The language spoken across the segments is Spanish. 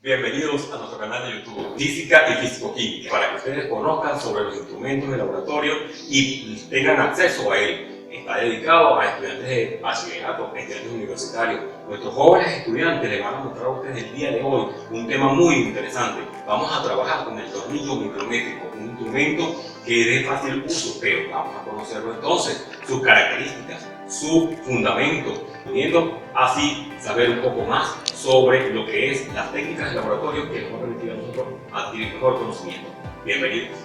Bienvenidos a nuestro canal de YouTube Física y Físico-Química, para que ustedes conozcan sobre los instrumentos de laboratorio y tengan acceso a él. Está dedicado a estudiantes de bachillerato, a estudiantes universitarios. Nuestros jóvenes estudiantes les van a mostrar a ustedes el día de hoy un tema muy interesante. Vamos a trabajar con el tornillo micrométrico, un instrumento que es de fácil uso, pero vamos a conocerlo entonces, sus características, su fundamento, pudiendo así saber un poco más sobre lo que es las técnicas de laboratorio que nos van a permitir a nosotros adquirir mejor conocimiento. Bienvenidos.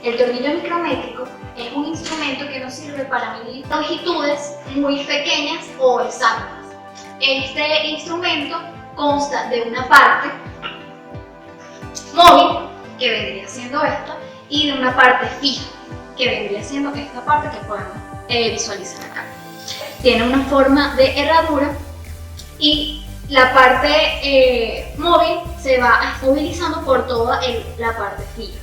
El tornillo micrométrico es un instrumento que nos sirve para medir longitudes muy pequeñas o exactas. Este instrumento consta de una parte móvil, que vendría siendo esta, y de una parte fija, que vendría siendo esta parte que podemos visualizar acá. Tiene una forma de herradura y la parte móvil se va movilizando por toda la parte fija.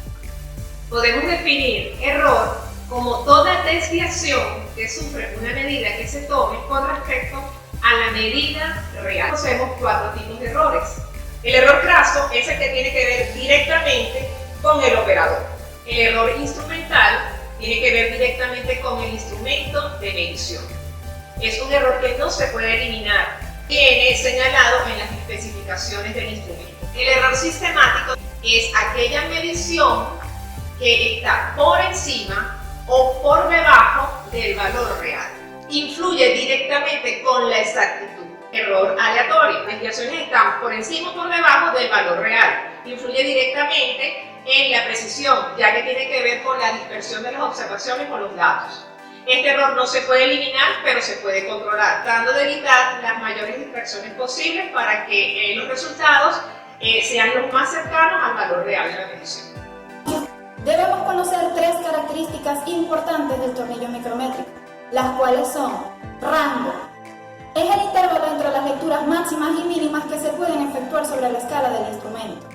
Podemos definir error como toda desviación que sufre una medida que se tome con respecto a la medida real. Conocemos 4 tipos de errores. El error craso es el que tiene que ver directamente con el operador. El error instrumental tiene que ver directamente con el instrumento de medición. Es un error que no se puede eliminar, viene señalado en las especificaciones del instrumento. El error sistemático es aquella medición que está por encima o por debajo del valor real. Influye directamente con la exactitud. Error aleatorio. Las desviaciones están por encima o por debajo del valor real. Influye directamente en la precisión, ya que tiene que ver con la dispersión de las observaciones o los datos. Este error no se puede eliminar, pero se puede controlar, tratando de evitar las mayores distracciones posibles para que los resultados sean los más cercanos al valor real de la medición. Debemos conocer 3 características importantes del tornillo micrométrico, las cuales son: rango. Es el intervalo entre las lecturas máximas y mínimas que se pueden efectuar sobre la escala del instrumento.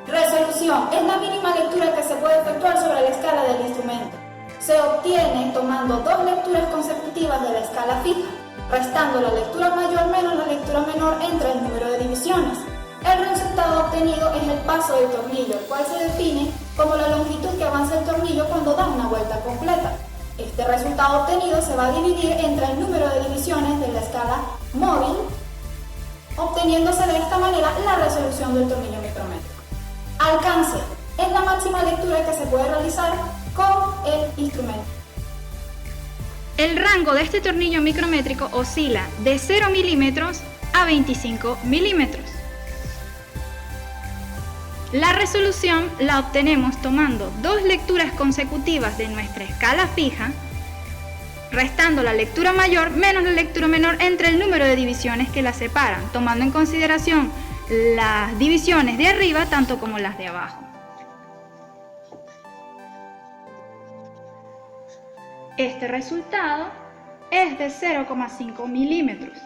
Resolución. Es la mínima lectura que se puede efectuar sobre la escala del instrumento. Se obtiene tomando 2 lecturas consecutivas de la escala fija, restando la lectura mayor menos la lectura menor entre el número de divisiones. El resultado obtenido es el paso del tornillo, el cual se define como la longitud que avanza el tornillo cuando da una vuelta completa. Este resultado obtenido se va a dividir entre el número de divisiones de la escala móvil, obteniéndose de esta manera la resolución del tornillo micrométrico. Alcance es la máxima lectura que se puede realizar con el instrumento. El rango de este tornillo micrométrico oscila de 0 milímetros a 25 milímetros. La resolución la obtenemos tomando 2 lecturas consecutivas de nuestra escala fija, restando la lectura mayor menos la lectura menor entre el número de divisiones que la separan, tomando en consideración las divisiones de arriba tanto como las de abajo. Este resultado es de 0,5 milímetros.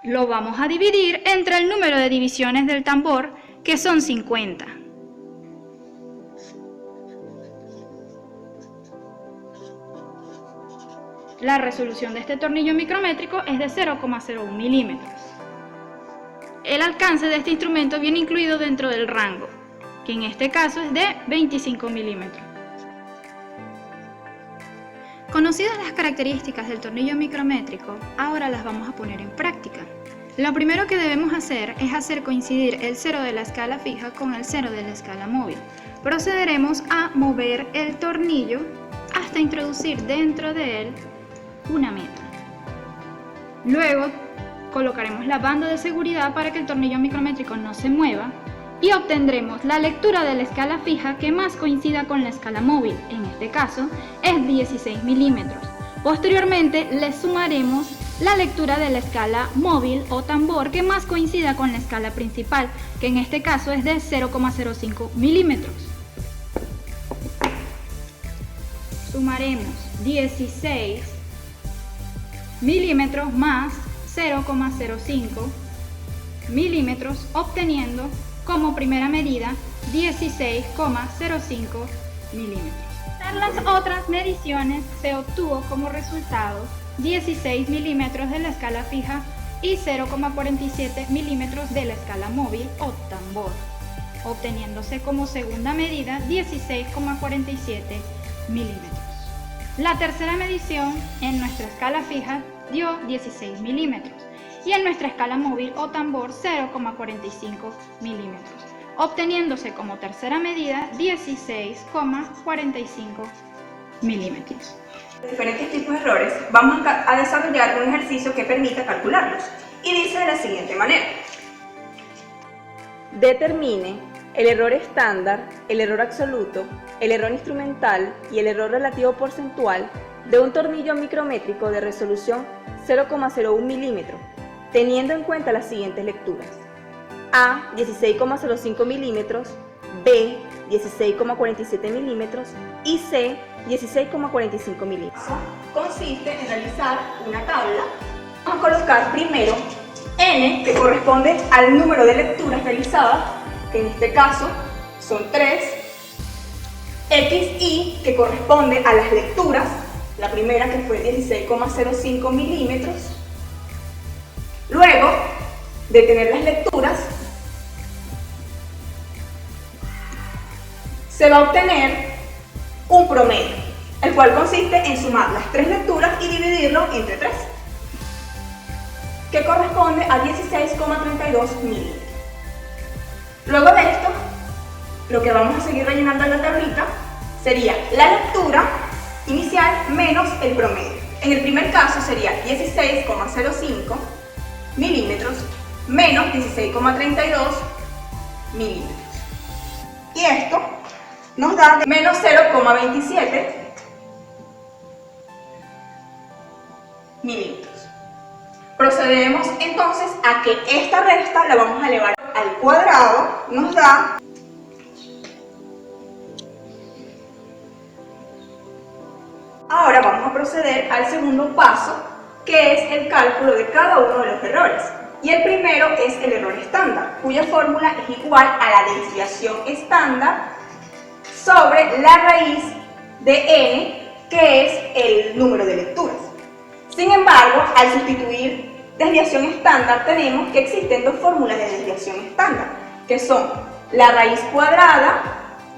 Lo vamos a dividir entre el número de divisiones del tambor, que son 50. La resolución de este tornillo micrométrico es de 0,01 milímetros. El alcance de este instrumento viene incluido dentro del rango, que en este caso es de 25 milímetros. Conocidas las características del tornillo micrométrico, ahora las vamos a poner en práctica. Lo primero que debemos hacer es hacer coincidir el 0 de la escala fija con el 0 de la escala móvil. Procederemos a mover el tornillo hasta introducir dentro de él una meta. Luego colocaremos la banda de seguridad para que el tornillo micrométrico no se mueva y obtendremos la lectura de la escala fija que más coincida con la escala móvil, en este caso es 16 milímetros. Posteriormente le sumaremos la lectura de la escala móvil o tambor que más coincida con la escala principal, que en este caso es de 0,05 milímetros. Sumaremos 16 milímetros más 0,05 milímetros, obteniendo como primera medida 16,05 milímetros. En las otras mediciones se obtuvo como resultado 16 milímetros de la escala fija y 0,47 milímetros de la escala móvil o tambor, obteniéndose como segunda medida 16,47 milímetros. La tercera medición en nuestra escala fija dio 16 milímetros y en nuestra escala móvil o tambor 0,45 milímetros, obteniéndose como tercera medida 16,45 milímetros. Diferentes tipos de errores, vamos a desarrollar un ejercicio que permita calcularlos y dice de la siguiente manera: determine el error estándar, el error absoluto, el error instrumental y el error relativo porcentual de un tornillo micrométrico de resolución 0,01 milímetro, teniendo en cuenta las siguientes lecturas: A, 16,05 milímetros, B, 16,47 milímetros y C, 16,45 milímetros. Consiste en realizar una tabla. Vamos a colocar primero N, que corresponde al número de lecturas realizadas, que en este caso son 3, XY, que corresponde a las lecturas, la primera que fue 16,05 milímetros. Luego de tener las lecturas, se va a obtener un promedio, el cual consiste en sumar las 3 lecturas y dividirlo entre 3, que corresponde a 16,32 milímetros. Luego de esto, lo que vamos a seguir rellenando en la tablita sería la lectura inicial menos el promedio. En el primer caso sería 16,05 milímetros menos 16,32 milímetros. Y esto nos da menos 0,27 milímetros. Procedemos entonces a que esta resta la vamos a elevar al cuadrado, nos da Ahora vamos a proceder al segundo paso, que es el cálculo de cada uno de los errores. Y el primero es el error estándar, cuya fórmula es igual a la desviación estándar sobre la raíz de n, que es el número de lecturas. Sin embargo, al sustituir desviación estándar, tenemos que existen dos fórmulas de desviación estándar, que son la raíz cuadrada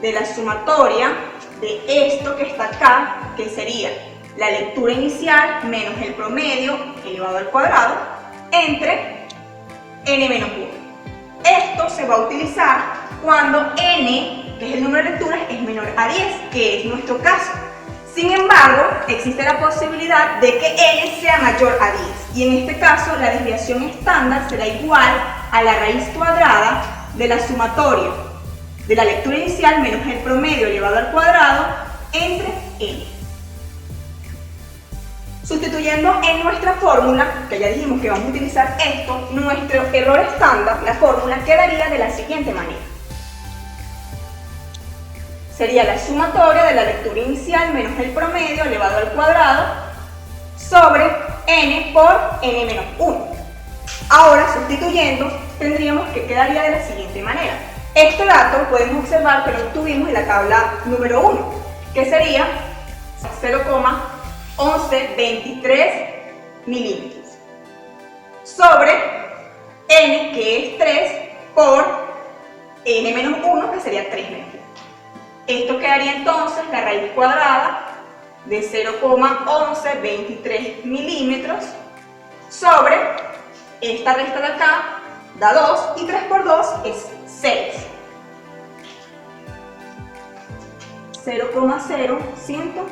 de la sumatoria de esto que está acá, que sería la lectura inicial menos el promedio elevado al cuadrado, entre n menos 1. Esto se va a utilizar cuando n, que es el número de lecturas, es menor a 10, que es nuestro caso. Sin embargo, existe la posibilidad de que n sea mayor a 10, y en este caso la desviación estándar será igual a la raíz cuadrada de la sumatoria de la lectura inicial menos el promedio elevado al cuadrado entre n. Sustituyendo en nuestra fórmula, que ya dijimos que vamos a utilizar esto, nuestro error estándar, la fórmula quedaría de la siguiente manera. Sería la sumatoria de la lectura inicial menos el promedio elevado al cuadrado sobre n por n menos 1. Ahora, sustituyendo, tendríamos que quedaría de la siguiente manera. Este dato podemos observar que lo obtuvimos en la tabla número 1, que sería 0,1123 milímetros sobre n, que es 3, por n menos 1, que sería 3 menos 1. Esto quedaría entonces la raíz cuadrada de 0,1123 milímetros sobre esta resta de acá, da 2, y 3 por 2 es 6. 0,0185.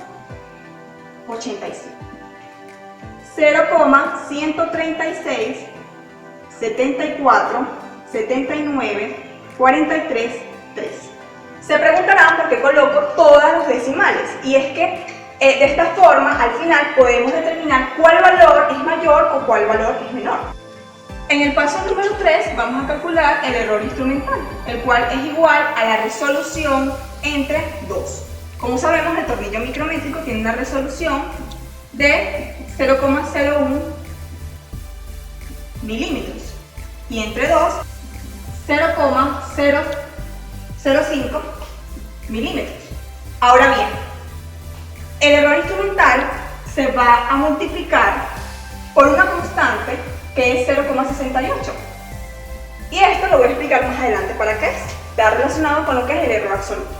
0,136, 74, 79, 43, 3. Se preguntarán por qué coloco todas los decimales, y es que de esta forma al final podemos determinar cuál valor es mayor o cuál valor es menor. En el paso número 3 vamos a calcular el error instrumental, el cual es igual a la resolución entre 2. Como sabemos, el tornillo micrométrico tiene una resolución de 0,01 milímetros y entre 2, 0,005 milímetros. Ahora bien, el error instrumental se va a multiplicar por una constante que es 0,68. Y esto lo voy a explicar más adelante para qué es. Está relacionado con lo que es el error absoluto.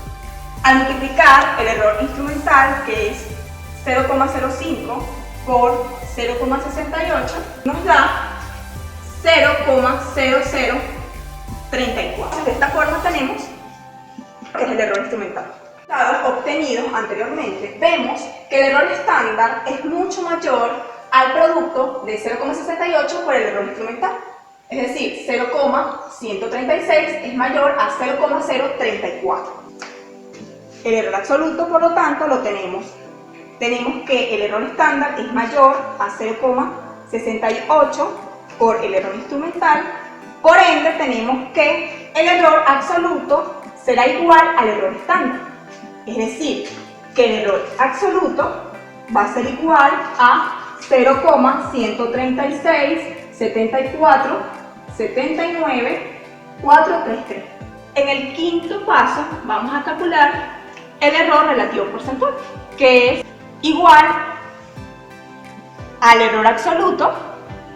Al multiplicar el error instrumental, que es 0,05 por 0,68, nos da 0,0034. De esta forma tenemos que es el error instrumental. Obtenidos anteriormente, vemos que el error estándar es mucho mayor al producto de 0,68 por el error instrumental. Es decir, 0,136 es mayor a 0,034. El error absoluto, por lo tanto, lo tenemos. Tenemos que el error estándar es mayor a 0,68 por el error instrumental. Por ende, tenemos que el error absoluto será igual al error estándar. Es decir, que el error absoluto va a ser igual a 0,136,74,79,433. En el quinto paso vamos a calcular el error relativo porcentual, que es igual al error absoluto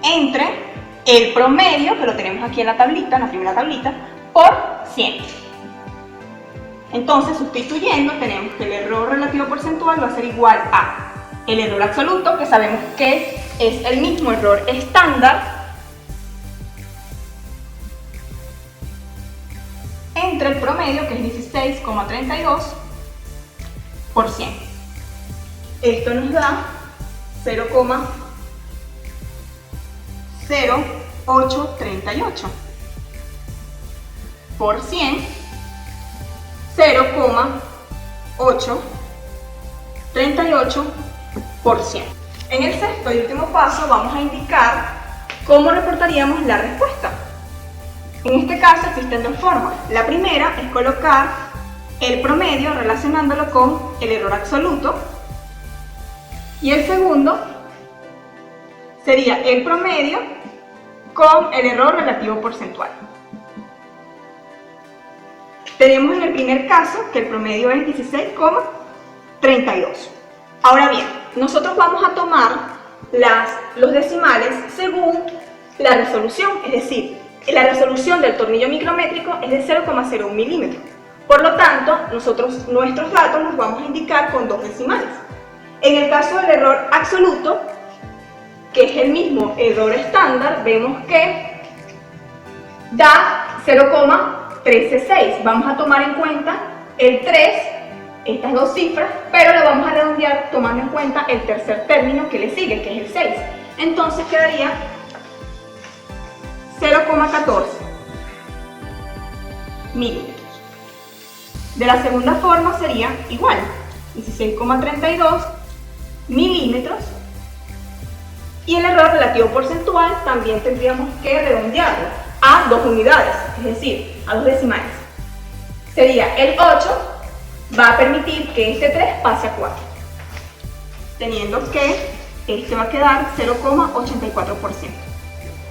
entre el promedio, que lo tenemos aquí en la tablita, en la primera tablita, por 100. Entonces, sustituyendo, tenemos que el error relativo porcentual va a ser igual a el error absoluto, que sabemos que es el mismo error estándar, entre el promedio, que es 16,32%. Esto nos da 0,0838 por 100, 0,838%. En el sexto y último paso vamos a indicar cómo reportaríamos la respuesta. En este caso existen dos formas. La primera es colocar el promedio relacionándolo con el error absoluto, y el segundo sería el promedio con el error relativo porcentual. Tenemos en el primer caso que el promedio es 16,32. Ahora bien, nosotros vamos a tomar los decimales según la resolución, es decir, la resolución del tornillo micrométrico es de 0,01 milímetros. Por lo tanto, nuestros datos los vamos a indicar con dos decimales. En el caso del error absoluto, que es el mismo error estándar, vemos que da 0,136. Vamos a tomar en cuenta el 3, estas dos cifras, pero lo vamos a redondear tomando en cuenta el tercer término que le sigue, que es el 6. Entonces quedaría 0,14 milímetros. De la segunda forma sería igual, 16,32 milímetros, y el error relativo porcentual también tendríamos que redondearlo a 2 unidades, es decir, a 2 decimales. Sería el 8, va a permitir que este 3 pase a 4, teniendo que este va a quedar 0,84%.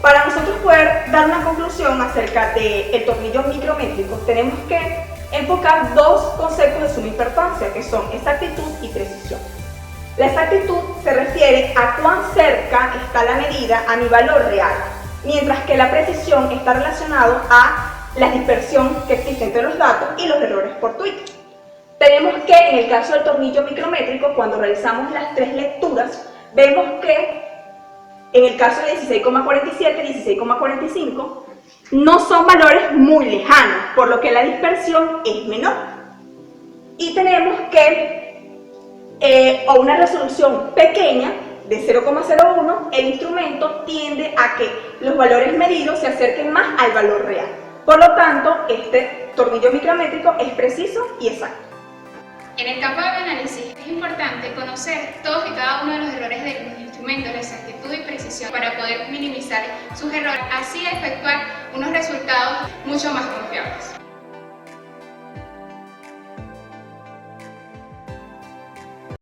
Para nosotros poder dar una conclusión acerca del tornillo micrométrico, tenemos que enfocar dos conceptos de suma importancia, que son exactitud y precisión. La exactitud se refiere a cuán cerca está la medida a mi valor real, mientras que la precisión está relacionado a la dispersión que existe entre los datos y los errores fortuitos. Tenemos que en el caso del tornillo micrométrico, cuando realizamos las tres lecturas, vemos que en el caso de 16,47 y 16,45 no son valores muy lejanos, por lo que la dispersión es menor. Y tenemos que a una resolución pequeña de 0,01, el instrumento tiende a que los valores medidos se acerquen más al valor real. Por lo tanto, este tornillo micrométrico es preciso y exacto. En el campo del análisis es importante conocer todos y cada uno de los errores de los instrumentos, la exactitud y precisión para poder minimizar sus errores, así efectuar unos resultados mucho más confiables.